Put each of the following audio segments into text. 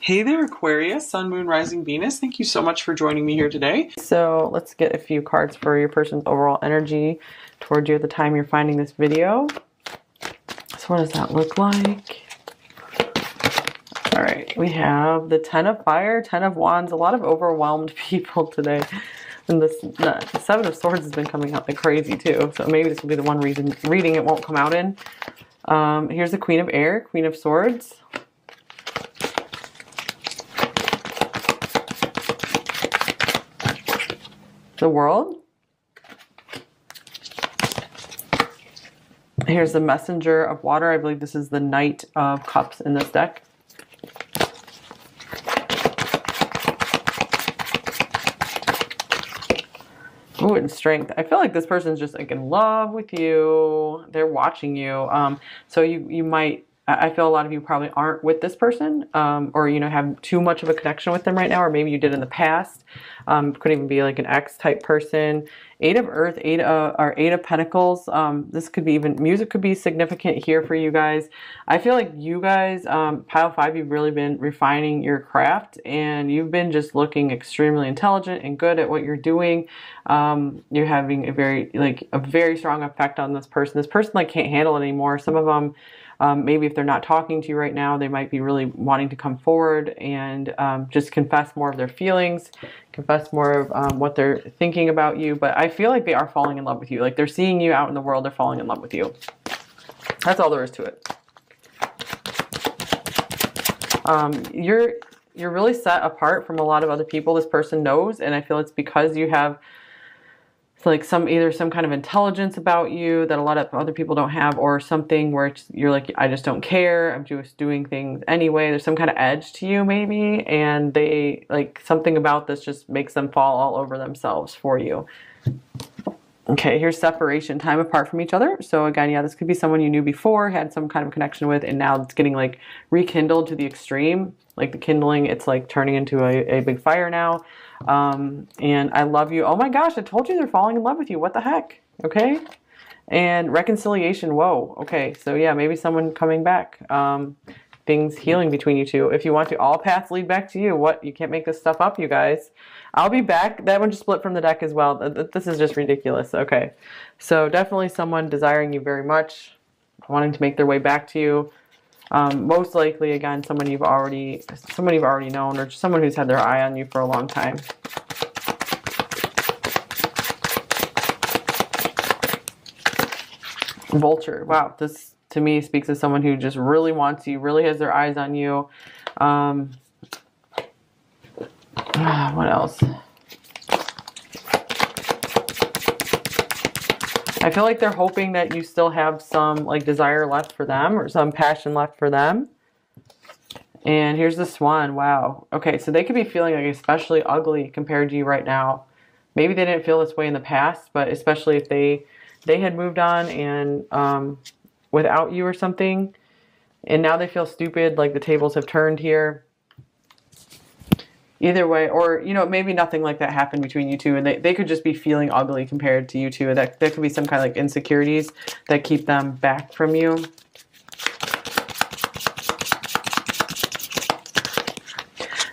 Hey there, Aquarius, Sun, Moon, Rising, Venus. Thank you so much for joining me here today. So let's get a few cards for your person's overall energy towards you at the time you're finding this video. So what does that look like? All right, we have the Ten of Fire, Ten of Wands, a lot of overwhelmed people today. And the Seven of Swords has been coming out like crazy too. So maybe this will be the one reading it won't come out in. Here's the Queen of Air, Queen of Swords. The World. Here's the Messenger of Water. I believe this is the Knight of Cups in this deck. Ooh, and Strength. I feel like this person's just like in love with you. They're watching you. So you might, I feel a lot of you probably aren't with this person, or have too much of a connection with them right now, or maybe you did in the past. Could even be like an ex type person. Eight of Earth, Eight of Pentacles. This could be even music could be significant here for you guys. I feel like you guys, pile 5, you've really been refining your craft, and you've been just looking extremely intelligent and good at what you're doing. You're having a very strong effect on this person. This person like can't handle it anymore. Some of them. Maybe if they're not talking to you right now, they might be really wanting to come forward and just confess more of their feelings, confess more of what they're thinking about you. But I feel like they are falling in love with you. Like they're seeing you out in the world, they're falling in love with you. That's all there is to it. You're really set apart from a lot of other people this person knows, and I feel it's because you have like either some kind of intelligence about you that a lot of other people don't have, or something where you're like, I just don't care, I'm just doing things anyway. There's some kind of edge to you maybe, and they like something about this just makes them fall all over themselves for you. Okay, here's separation, time apart from each other. So again, yeah, this could be someone you knew before, had some kind of connection with, and now it's getting like rekindled to the extreme. Like the kindling, it's like turning into a big fire now. And I love you. Oh my gosh, I told you they're falling in love with you. What the heck? Okay. And reconciliation. Whoa. Okay. So yeah, maybe someone coming back. Things healing between you two. If you want to, all paths lead back to you. What? You can't make this stuff up, you guys. I'll be back. That one just split from the deck as well. This is just ridiculous. Okay. So definitely someone desiring you very much, wanting to make their way back to you. Most likely, again, someone you've already known, or just someone who's had their eye on you for a long time. Vulture. Wow, this to me speaks of someone who just really wants you, really has their eyes on you. What else? I feel like they're hoping that you still have some like desire left for them, or some passion left for them. And here's the Swan. Wow. Okay, so they could be feeling like especially ugly compared to you right now. Maybe they didn't feel this way in the past, but especially if they had moved on and without you or something, and now they feel stupid, like the tables have turned here. Either way, or maybe nothing like that happened between you two, and they could just be feeling ugly compared to you two. That there could be some kind of like insecurities that keep them back from you.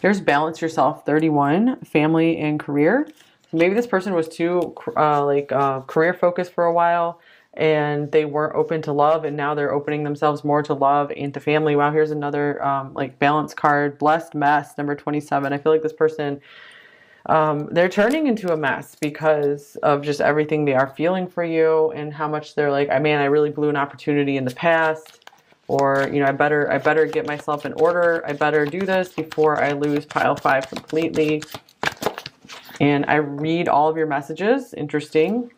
There's Balance Yourself 31, family and career. So maybe this person was too career focused for a while, and they weren't open to love, and now they're opening themselves more to love and to family. Wow, here's another balance card. Blessed Mess, number 27. I feel like this person, they're turning into a mess because of just everything they are feeling for you, and how much they're like, I really blew an opportunity in the past, or I better get myself in order. I better do this before I lose pile 5 completely. And I read all of your messages. Interesting.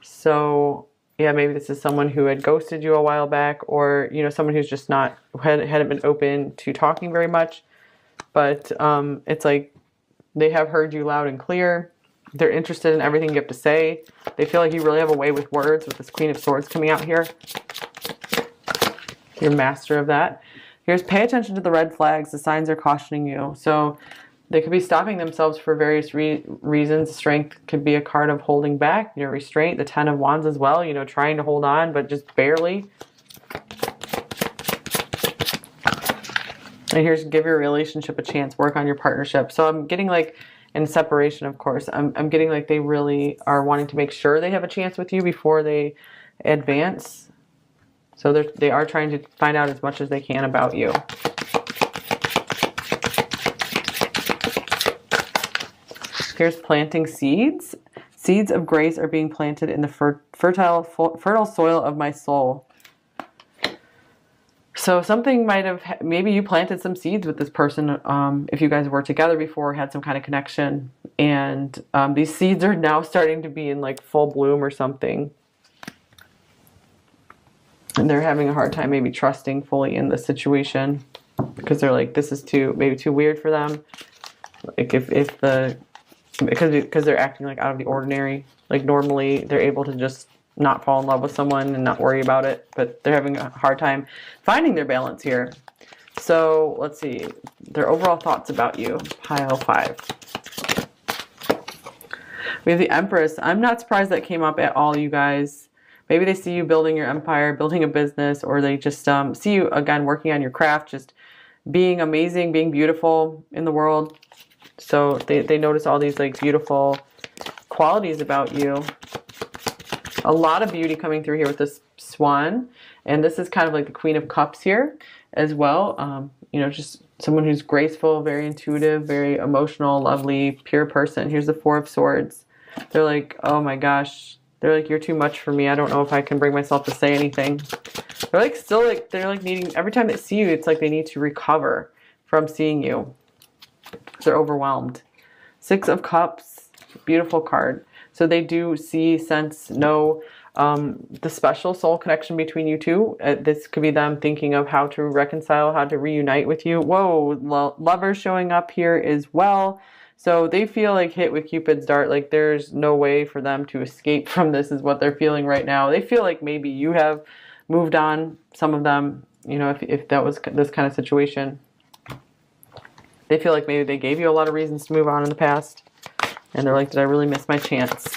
So yeah, maybe this is someone who had ghosted you a while back, or someone who's just hadn't been open to talking very much. But it's like they have heard you loud and clear. They're interested in everything you have to say. They feel like you really have a way with words, with this Queen of Swords coming out here. You're master of that. Here's pay attention to the red flags. The signs are cautioning you. So they could be stopping themselves for various reasons. Strength could be a card of holding back, restraint. The Ten of Wands as well, trying to hold on, but just barely. And here's give your relationship a chance, work on your partnership. So I'm getting like in separation, of course, I'm getting like they really are wanting to make sure they have a chance with you before they advance. So they are trying to find out as much as they can about you. Here's planting seeds. Seeds of grace are being planted in the fertile soil of my soul. So something might have, maybe you planted some seeds with this person if you guys were together before, had some kind of connection. And these seeds are now starting to be in like full bloom or something. And they're having a hard time maybe trusting fully in the situation because they're like, this is maybe too weird for them. Like because they're acting like out of the ordinary. Like normally they're able to just not fall in love with someone and not worry about it, but they're having a hard time finding their balance here. So let's see their overall thoughts about you. Pile 5. We have the Empress. I'm not surprised that came up at all, you guys. Maybe they see you building your empire, building a business, or they just see you again working on your craft, just being amazing, being beautiful in the world. So they notice all these like beautiful qualities about you. A lot of beauty coming through here with this swan. And this is kind of like the Queen of Cups here as well. You know, just someone who's graceful, very intuitive, very emotional, lovely, pure person. Here's the 4 of Swords. They're like, oh my gosh. They're like, you're too much for me. I don't know if I can bring myself to say anything. They're like still like, they're like needing, every time they see you, it's like they need to recover from seeing you. They're overwhelmed. 6 of Cups, beautiful card. So they do see, sense, know the special soul connection between you two. This could be them thinking of how to reconcile, how to reunite with you. Whoa, Lovers showing up here as well. So they feel like hit with Cupid's dart. Like there's no way for them to escape from this is what they're feeling right now. They feel like maybe you have moved on, some of them, you know, if that was this kind of situation. They feel like maybe they gave you a lot of reasons to move on in the past. And they're like, did I really miss my chance?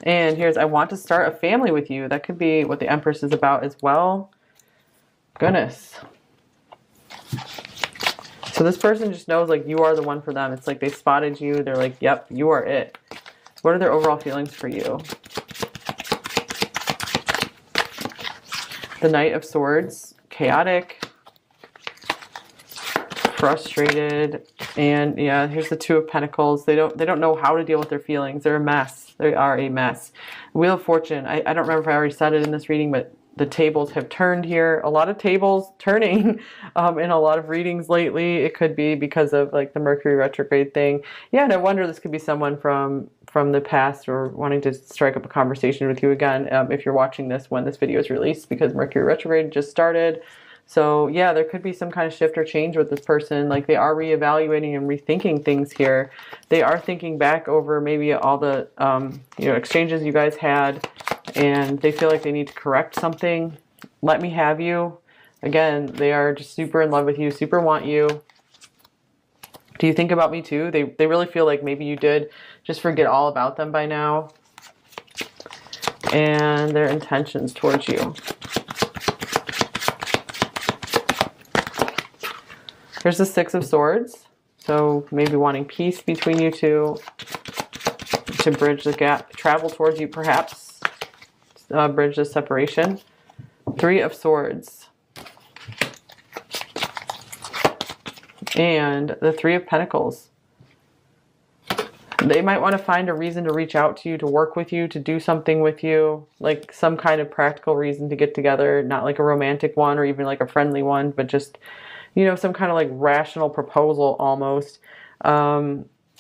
And here's, I want to start a family with you. That could be what the Empress is about as well. Goodness. So this person just knows like you are the one for them. It's like they spotted you. They're like, yep, you are it. What are their overall feelings for you? The Knight of Swords, chaotic, frustrated, and yeah, here's the 2 of Pentacles. They don't know how to deal with their feelings. They're a mess. They are a mess. Wheel of Fortune. I don't remember if I already said it in this reading, but the tables have turned here. A lot of tables turning in a lot of readings lately. It could be because of like the Mercury retrograde thing. Yeah, and I wonder this could be someone from the past or wanting to strike up a conversation with you again if you're watching this when this video is released, because Mercury retrograde just started. So yeah, there could be some kind of shift or change with this person. Like they are reevaluating and rethinking things here. They are thinking back over maybe all the you know, exchanges you guys had, and they feel like they need to correct something. Let me have you. Again, they are just super in love with you, super want you. Do you think about me too? They really feel like maybe you did just forget all about them by now. And their intentions towards you. Here's the 6 of Swords. So maybe wanting peace between you two, to bridge the gap, travel towards you perhaps, bridge the separation. 3 of Swords. And the 3 of Pentacles. They might want to find a reason to reach out to you, to work with you, to do something with you, like some kind of practical reason to get together, not like a romantic one or even like a friendly one, but just, you know, some kind of like rational proposal almost.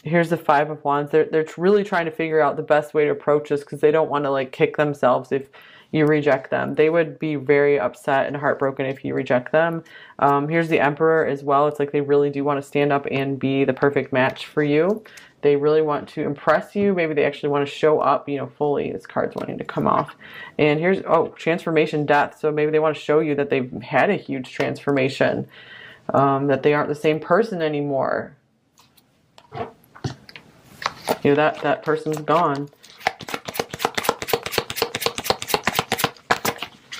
Here's the 5 of Wands. They're really trying to figure out the best way to approach this because they don't want to like kick themselves if you reject them. They would be very upset and heartbroken if you reject them. Here's the Emperor as well. It's like they really do want to stand up and be the perfect match for you. They really want to impress you. Maybe they actually want to show up, you know, fully. This card's wanting to come off. And here's, oh, transformation, death. So maybe they want to show you that they've had a huge transformation, that they aren't the same person anymore. You know, that person's gone.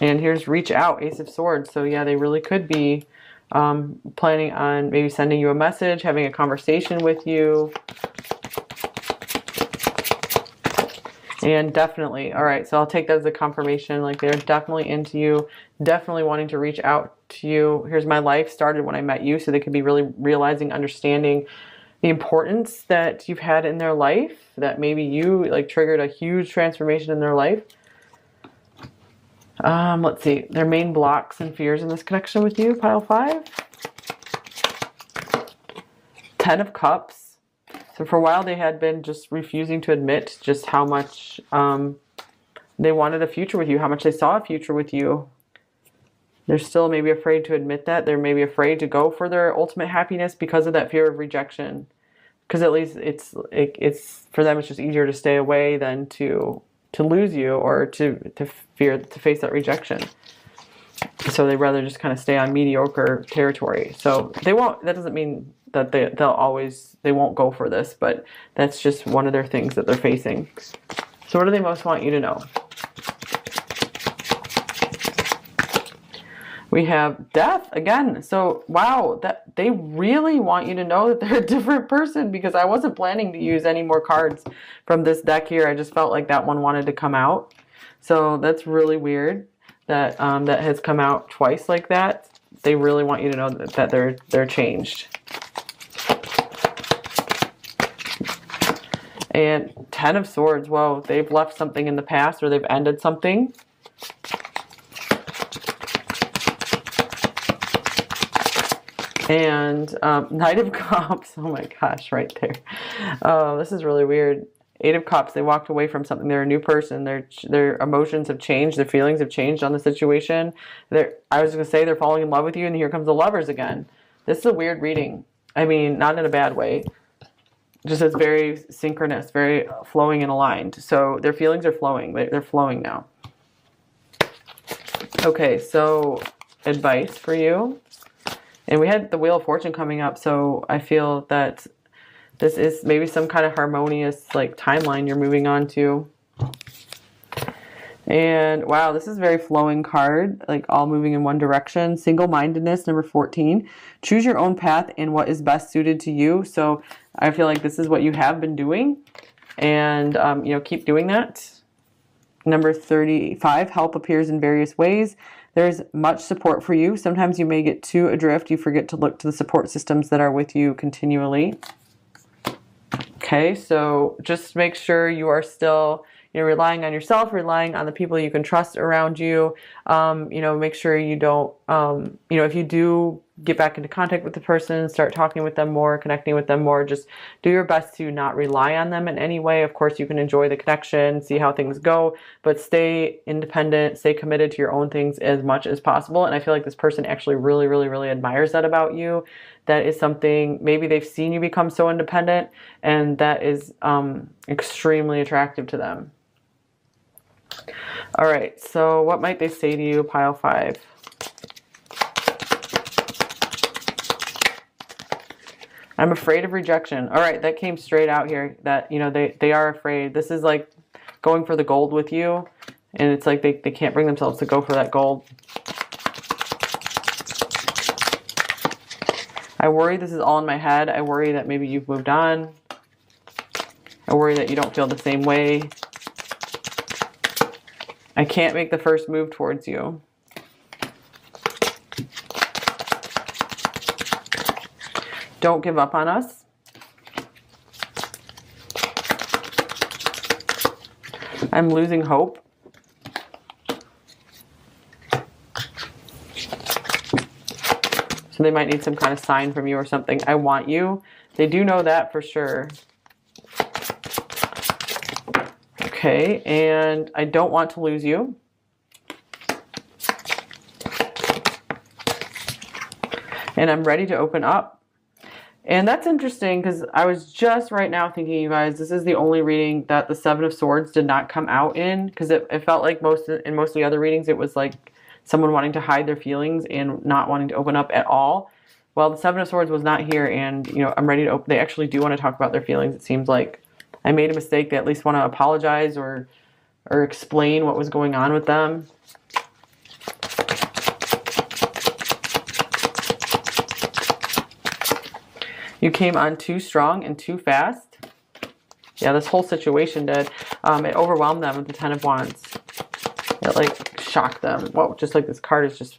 And here's reach out, Ace of Swords. So yeah, they really could be planning on maybe sending you a message, having a conversation with you. And definitely, all right, so I'll take that as a confirmation. Like, they're definitely into you, definitely wanting to reach out to you. Here's my life started when I met you. So they could be really realizing, understanding the importance that you've had in their life, that maybe you like triggered a huge transformation in their life. Let's see, their main blocks and fears in this connection with you, pile 5. 10 of Cups. So for a while they had been just refusing to admit just how much they wanted a future with you, how much they saw a future with you. They're still maybe afraid to admit that. They're maybe afraid to go for their ultimate happiness because of that fear of rejection. Because at least it's for them, it's just easier to stay away than to lose you, or to face that rejection. So they'd rather just kind of stay on mediocre territory. So they won't, that doesn't mean that they won't go for this, but that's just one of their things that they're facing. So what do they most want you to know? We have Death again. So wow, that they really want you to know that they're a different person, because I wasn't planning to use any more cards from this deck here. I just felt like that one wanted to come out. So that's really weird that that has come out twice like that. They really want you to know that they're changed. And 10 of Swords. Whoa, they've left something in the past, or they've ended something. And Knight of Cups. Oh my gosh, right there. Oh, this is really weird. 8 of Cups. They walked away from something. They're a new person. Their emotions have changed. Their feelings have changed on the situation. I was going to say they're falling in love with you, and here comes the Lovers again. This is a weird reading. I mean, not in a bad way. Just it's very synchronous, very flowing and aligned. So their feelings are flowing. They're flowing now. Okay, so advice for you. And we had the Wheel of Fortune coming up, so I feel that this is maybe some kind of harmonious like timeline you're moving on to. And wow, this is a very flowing card, like all moving in one direction. Single-mindedness, number 14. Choose your own path and what is best suited to you. So I feel like this is what you have been doing, and you know, keep doing that. Number 35. Help appears in various ways. There's much support for you. Sometimes you may get too adrift. You forget to look to the support systems that are with you continually. Okay, so just make sure you are still, you know, relying on yourself, relying on the people you can trust around you. You know, make sure you don't, you know, if you do get back into contact with the person, start talking with them more, connecting with them more, just do your best to not rely on them in any way. Of course, you can enjoy the connection, see how things go, but stay independent, stay committed to your own things as much as possible. And I feel like this person actually really, really, really admires that about you. That is something, maybe they've seen you become so independent, and that is extremely attractive to them. All right, so what might they say to you, pile 5? I'm afraid of rejection. All right, that came straight out here, that, you know, they are afraid. This is like going for the gold with you, and it's like they can't bring themselves to go for that gold. I worry this is all in my head. I worry that maybe you've moved on. I worry that you don't feel the same way. I can't make the first move towards you. Don't give up on us. I'm losing hope. So they might need some kind of sign from you or something. I want you. They do know that for sure. Okay, and I don't want to lose you. And I'm ready to open up. And that's interesting, because I was just right now thinking, you guys, this is the only reading that the 7 of Swords did not come out in, because it felt like in most of the other readings, it was like someone wanting to hide their feelings and not wanting to open up at all. Well, the 7 of Swords was not here, and you know, I'm ready to open. They actually do want to talk about their feelings. It seems like I made a mistake. They at least want to apologize or explain what was going on with them. You came on too strong and too fast. Yeah, this whole situation did. It overwhelmed them with the Ten of Wands. It like shocked them. Whoa, just like this card is just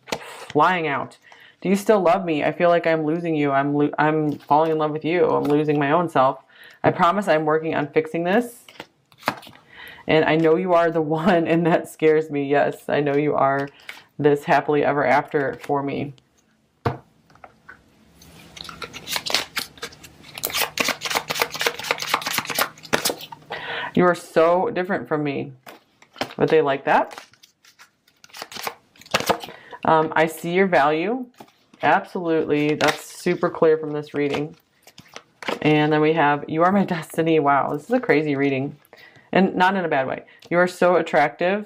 flying out. Do you still love me? I feel like I'm losing you. I'm falling in love with you. I'm losing my own self. I promise I'm working on fixing this. And I know you are the one, and that scares me. Yes, I know you are this happily ever after for me. You are so different from me. But they like that. I see your value. Absolutely. That's super clear from this reading. And then we have, you are my destiny. Wow, this is a crazy reading. And not in a bad way. You are so attractive.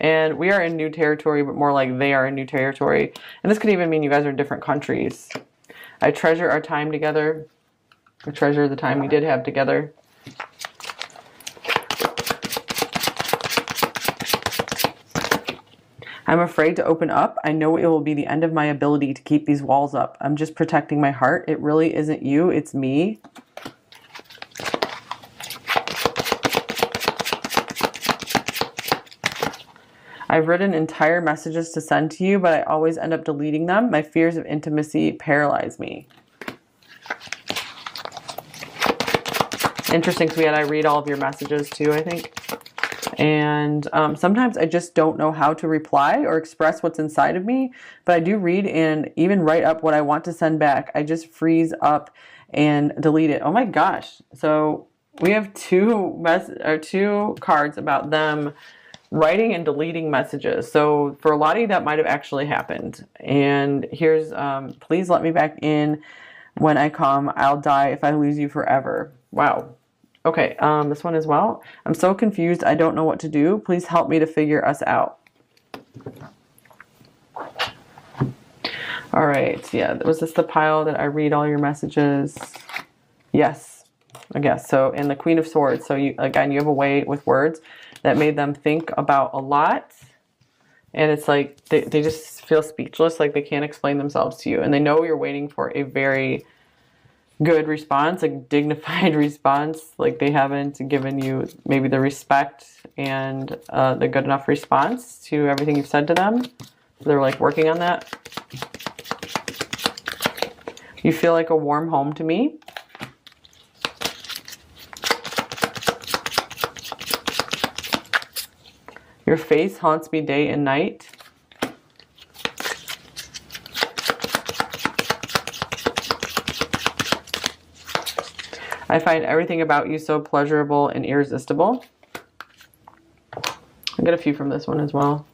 And we are in new territory, but more like they are in new territory. And this could even mean you guys are in different countries. I treasure our time together. I treasure the time we did have together. I'm afraid to open up. I know it will be the end of my ability to keep these walls up. I'm just protecting my heart. It really isn't you, it's me. I've written entire messages to send to you, but I always end up deleting them. My fears of intimacy paralyze me. Interesting, because I read all of your messages too, I think. And sometimes I just don't know how to reply or express what's inside of me, but I do read and even write up what I want to send back. I just freeze up and delete it. Oh my gosh. So we have two cards about them writing and deleting messages. So for a lot of you, that might have actually happened. And here's, please let me back in when I come. I'll die if I lose you forever. Wow. Okay, this one as well. I'm so confused. I don't know what to do. Please help me to figure us out. All right, yeah. Was this the pile that I read all your messages? Yes, I guess. So, and the Queen of Swords. So, you again, you have a way with words that made them think about a lot. And it's like they just feel speechless, like they can't explain themselves to you. And they know you're waiting for a very good response, a dignified response, like they haven't given you maybe the respect and the good enough response to everything you've said to them. So they're like working on that. You feel like a warm home to me. Your face haunts me day and night. I find everything about you so pleasurable and irresistible. I got a few from this one as well.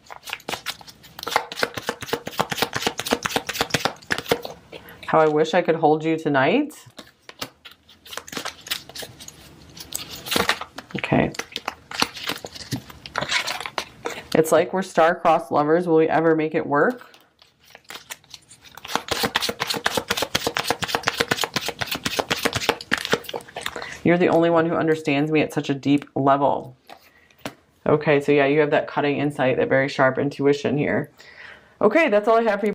How I wish I could hold you tonight. Okay. It's like we're star-crossed lovers. Will we ever make it work? You're the only one who understands me at such a deep level. Okay, so yeah, you have that cutting insight, that very sharp intuition here. Okay, that's all I have for you.